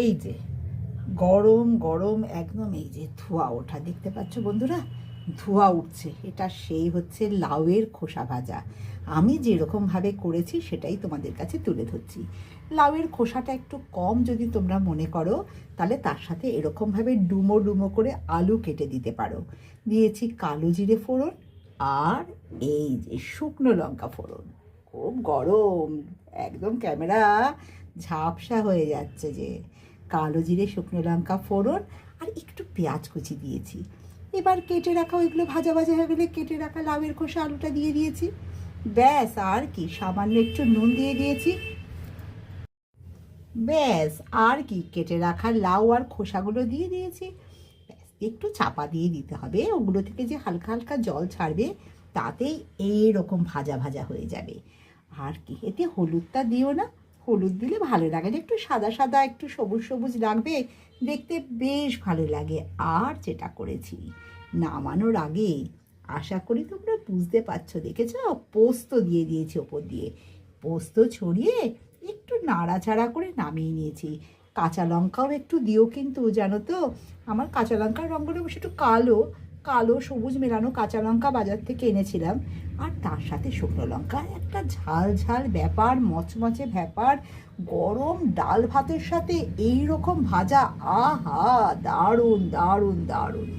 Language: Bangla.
এই যে গরম গরম একদম, এই যে ধোঁয়া ওঠা দেখতে পাচ্ছ বন্ধুরা, ধোঁয়া উঠছে। এটা সেই হচ্ছে লাউয়ের খোসা ভাজা। আমি যেরকমভাবে করেছি সেটাই তোমাদের কাছে তুলে ধরছি। লাউয়ের খোসাটা একটু কম যদি তোমরা মনে করো, তাহলে তার সাথে এরকমভাবে ডুমো ডুমো করে আলু কেটে দিতে পারো। দিয়েছি কালো জিরে ফোড়ন, আর এই যে শুকনো লঙ্কা ফোড়ন। খুব গরম, একদম ক্যামেরা ঝাপসা হয়ে যাচ্ছে। যে কালো জিরে শুকনো লঙ্কা ফোড়ন আর একটু পেঁয়াজ কুচি দিয়েছি। এবার কেটে রাখা ওইগুলো ভাজা ভাজা হয়ে গেলে কেটে রাখা লাউয়ের খোসা আলুটা দিয়ে দিয়েছি। ব্যাস, আর কি সামান্য একটু নুন দিয়ে দিয়েছি। ব্যাস, আর কি কেটে রাখা লাউ আর খোসাগুলো দিয়ে দিয়েছি। ব্যাস, একটু চাপা দিয়ে দিতে হবে, ওগুলো থেকে যে হালকা হালকা জল ছাড়বে, তাতেই এইরকম ভাজা ভাজা হয়ে যাবে। আর কি, এতে হলুদটা দিও না, হলুদ দিলে ভালো লাগে না, একটু সাদা সাদা একটু সবুজ সবুজ লাগবে, দেখতে বেশ ভালো লাগে। আর যেটা করেছি নামানোর আগে, আশা করি তোমরা বুঝতে পারছো, দেখেছ, পোস্ত দিয়ে দিয়েছি ওপর দিয়ে। পোস্ত ছড়িয়ে একটু নাড়াচাড়া করে নামিয়ে নিয়েছি। কাঁচা লঙ্কাও একটু দিও কিন্তু, জানো তো আমার কাঁচা লঙ্কার রঙগুলো অবশ্য একটু কালো, কালো সবুজ মেলানো কাঁচা লঙ্কা বাজার থেকে এনেছিলাম। আর তার সাথে শুকনো লঙ্কা, একটা ঝাল ঝাল ব্যাপার, মচমচে ব্যাপার। গরম ডাল ভাতের সাথে এই রকম ভাজা, আহা, দারুণ দারুণ দারুণ।